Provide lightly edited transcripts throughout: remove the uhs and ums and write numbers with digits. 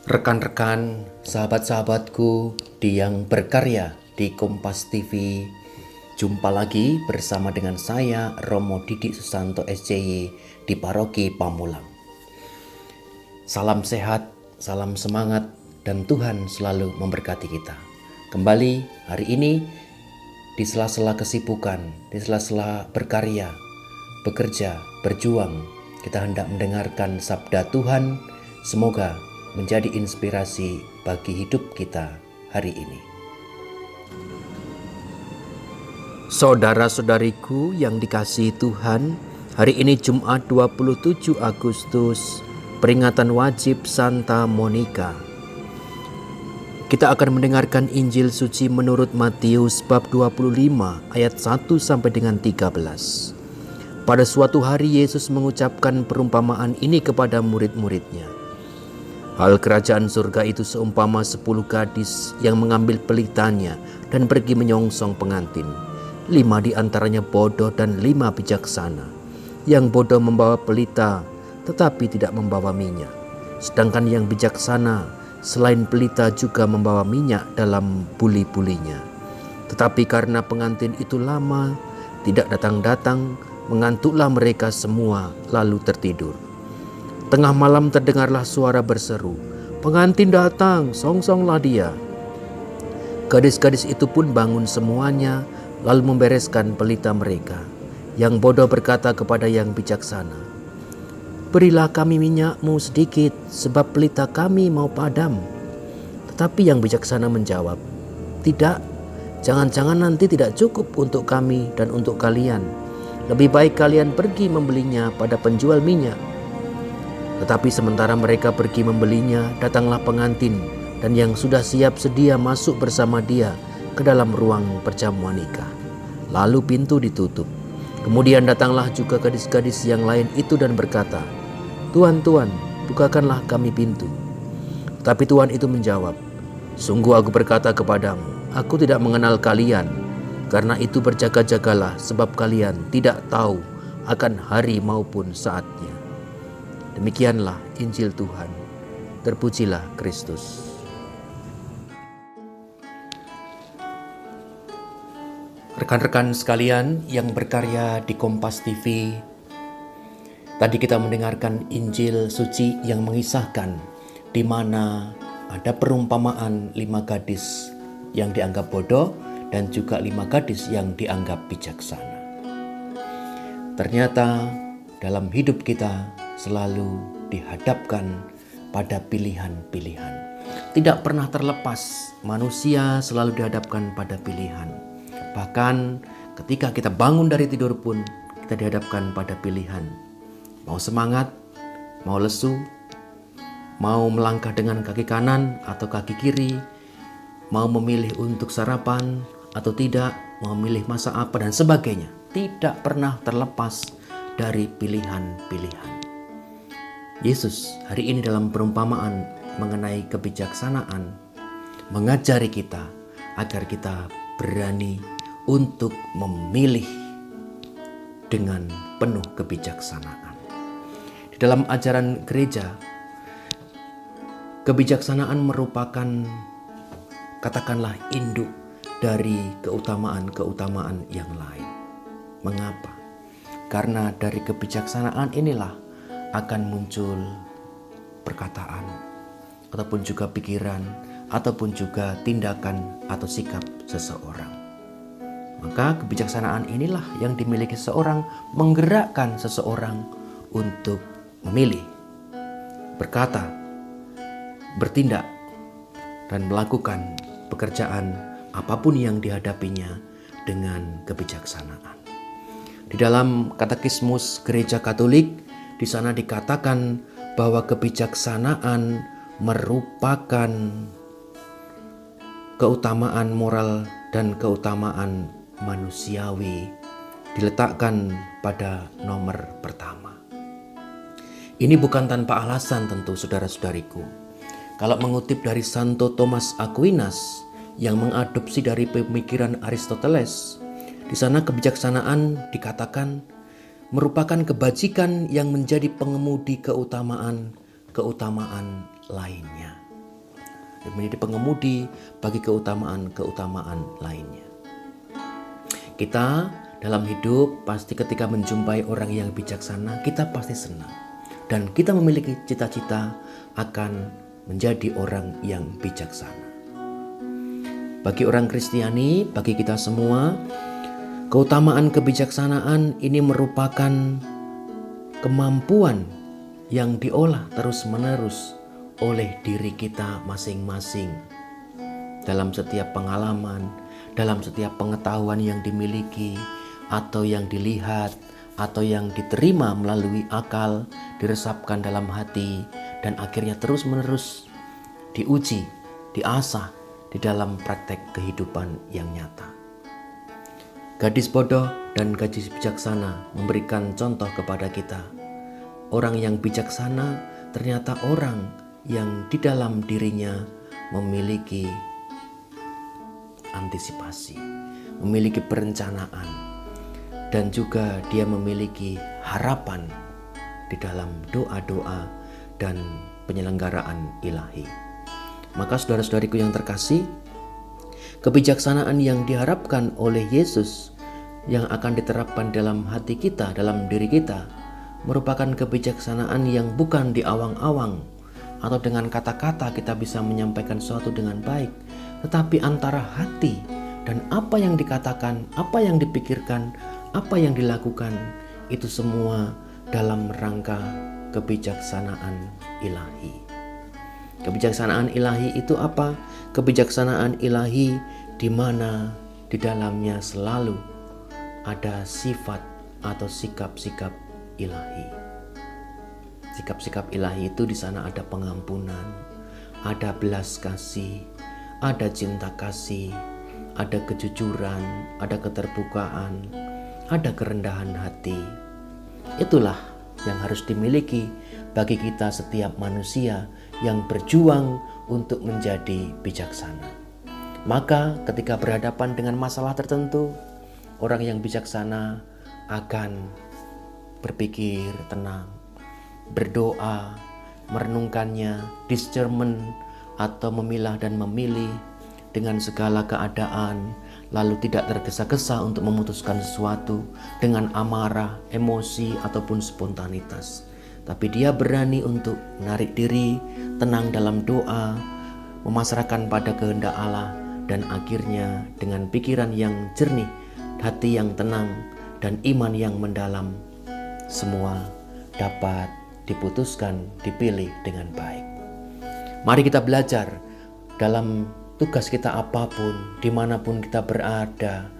Rekan-rekan, sahabat-sahabatku di yang berkarya di Kompas TV, jumpa lagi bersama dengan saya Romo Didik Susanto SCY di Paroki Pamulang. Salam sehat, salam semangat, dan Tuhan selalu memberkati kita. Kembali hari ini di sela-sela kesibukan, di sela-sela berkarya, bekerja, berjuang, kita hendak mendengarkan sabda Tuhan. Semoga menjadi inspirasi bagi hidup kita hari ini. Saudara-saudariku yang dikasihi Tuhan, hari ini Jumat 27 Agustus, peringatan wajib Santa Monica. Kita akan mendengarkan Injil suci menurut Matius bab 25 ayat 1 sampai dengan 13. Pada suatu hari Yesus mengucapkan perumpamaan ini kepada murid-muridnya. Hal kerajaan surga itu seumpama 10 gadis yang mengambil pelitanya dan pergi menyongsong pengantin. 5 di antaranya bodoh dan 5 bijaksana. Yang bodoh membawa pelita tetapi tidak membawa minyak. Sedangkan yang bijaksana selain pelita juga membawa minyak dalam buli-bulinya. Tetapi karena pengantin itu lama, tidak datang-datang, mengantuklah mereka semua lalu tertidur. Tengah malam terdengarlah suara berseru, "Pengantin datang, songsonglah dia." Gadis-gadis itu pun bangun semuanya, lalu membereskan pelita mereka. Yang bodoh berkata kepada yang bijaksana, "Berilah kami minyakmu sedikit, sebab pelita kami mau padam." Tetapi yang bijaksana menjawab, "Tidak, jangan-jangan nanti tidak cukup untuk kami dan untuk kalian. Lebih baik kalian pergi membelinya pada penjual minyak." Tetapi sementara mereka pergi membelinya, datanglah pengantin dan yang sudah siap sedia masuk bersama dia ke dalam ruang perjamuan nikah. Lalu pintu ditutup. Kemudian datanglah juga gadis-gadis yang lain itu dan berkata, "Tuan, Tuan, bukakanlah kami pintu." Tapi Tuan itu menjawab, "Sungguh aku berkata kepadamu, aku tidak mengenal kalian. Karena itu berjaga-jagalah, sebab kalian tidak tahu akan hari maupun saatnya." Demikianlah Injil Tuhan. Terpujilah Kristus. Rekan-rekan sekalian yang berkarya di Kompas TV, tadi kita mendengarkan Injil suci yang mengisahkan di mana ada perumpamaan 5 gadis yang dianggap bodoh dan juga 5 gadis yang dianggap bijaksana. Ternyata dalam hidup kita selalu dihadapkan pada pilihan-pilihan. Tidak pernah terlepas, manusia selalu dihadapkan pada pilihan. Bahkan ketika kita bangun dari tidur pun kita dihadapkan pada pilihan. Mau semangat, mau lesu, mau melangkah dengan kaki kanan atau kaki kiri, mau memilih untuk sarapan atau tidak, mau memilih masak apa dan sebagainya. Tidak pernah terlepas dari pilihan-pilihan. Yesus hari ini dalam perumpamaan mengenai kebijaksanaan mengajari kita agar kita berani untuk memilih dengan penuh kebijaksanaan. Di dalam ajaran gereja, kebijaksanaan merupakan katakanlah induk dari keutamaan-keutamaan yang lain. Mengapa? Karena dari kebijaksanaan inilah akan muncul perkataan ataupun juga pikiran ataupun juga tindakan atau sikap seseorang. Maka kebijaksanaan inilah yang dimiliki seseorang menggerakkan seseorang untuk memilih, berkata, bertindak, dan melakukan pekerjaan apapun yang dihadapinya dengan kebijaksanaan. Di dalam Katekismus Gereja Katolik, di sana dikatakan bahwa kebijaksanaan merupakan keutamaan moral dan keutamaan manusiawi, diletakkan pada nomor pertama. Ini bukan tanpa alasan tentu saudara-saudariku. Kalau mengutip dari Santo Thomas Aquinas yang mengadopsi dari pemikiran Aristoteles, di sana kebijaksanaan dikatakan merupakan kebajikan yang menjadi pengemudi keutamaan lainnya. menjadi pengemudi bagi keutamaan-keutamaan lainnya. Kita dalam hidup pasti ketika menjumpai orang yang bijaksana, kita pasti senang. Dan kita memiliki cita-cita akan menjadi orang yang bijaksana. Bagi orang Kristiani, bagi kita semua, keutamaan kebijaksanaan ini merupakan kemampuan yang diolah terus-menerus oleh diri kita masing-masing. Dalam setiap pengalaman, dalam setiap pengetahuan yang dimiliki, atau yang dilihat, atau yang diterima melalui akal, diresapkan dalam hati, dan akhirnya terus-menerus diuji, diasah di dalam praktek kehidupan yang nyata. Gadis bodoh dan gadis bijaksana memberikan contoh kepada kita. Orang yang bijaksana ternyata orang yang di dalam dirinya memiliki antisipasi, memiliki perencanaan, dan juga dia memiliki harapan di dalam doa-doa dan penyelenggaraan ilahi. Maka saudara-saudariku yang terkasih, kebijaksanaan yang diharapkan oleh Yesus yang akan diterapkan dalam hati kita, dalam diri kita, merupakan kebijaksanaan yang bukan di awang-awang atau dengan kata-kata kita bisa menyampaikan sesuatu dengan baik, tetapi antara hati dan apa yang dikatakan, apa yang dipikirkan, apa yang dilakukan, itu semua dalam rangka kebijaksanaan ilahi. Kebijaksanaan ilahi itu apa? Kebijaksanaan ilahi di mana di dalamnya selalu ada sifat atau sikap-sikap ilahi. Sikap-sikap ilahi itu di sana ada pengampunan, ada belas kasih, ada cinta kasih, ada kejujuran, ada keterbukaan, ada kerendahan hati. Itulah yang harus dimiliki bagi kita setiap manusia yang berjuang untuk menjadi bijaksana. Maka ketika berhadapan dengan masalah tertentu, orang yang bijaksana akan berpikir tenang, berdoa, merenungkannya, discernment atau memilah dan memilih dengan segala keadaan, lalu tidak tergesa-gesa untuk memutuskan sesuatu dengan amarah, emosi ataupun spontanitas. Tapi dia berani untuk menarik diri, tenang dalam doa, memasrahkan pada kehendak Allah, dan akhirnya dengan pikiran yang jernih, hati yang tenang, dan iman yang mendalam, semua dapat diputuskan, dipilih dengan baik. Mari kita belajar dalam tugas kita apapun, dimanapun kita berada,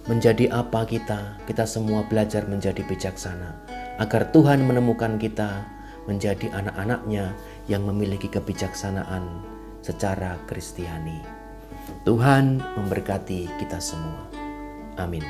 menjadi apa kita semua belajar menjadi bijaksana, agar Tuhan menemukan kita menjadi anak-anaknya yang memiliki kebijaksanaan secara Kristiani. Tuhan memberkati kita semua. Amin.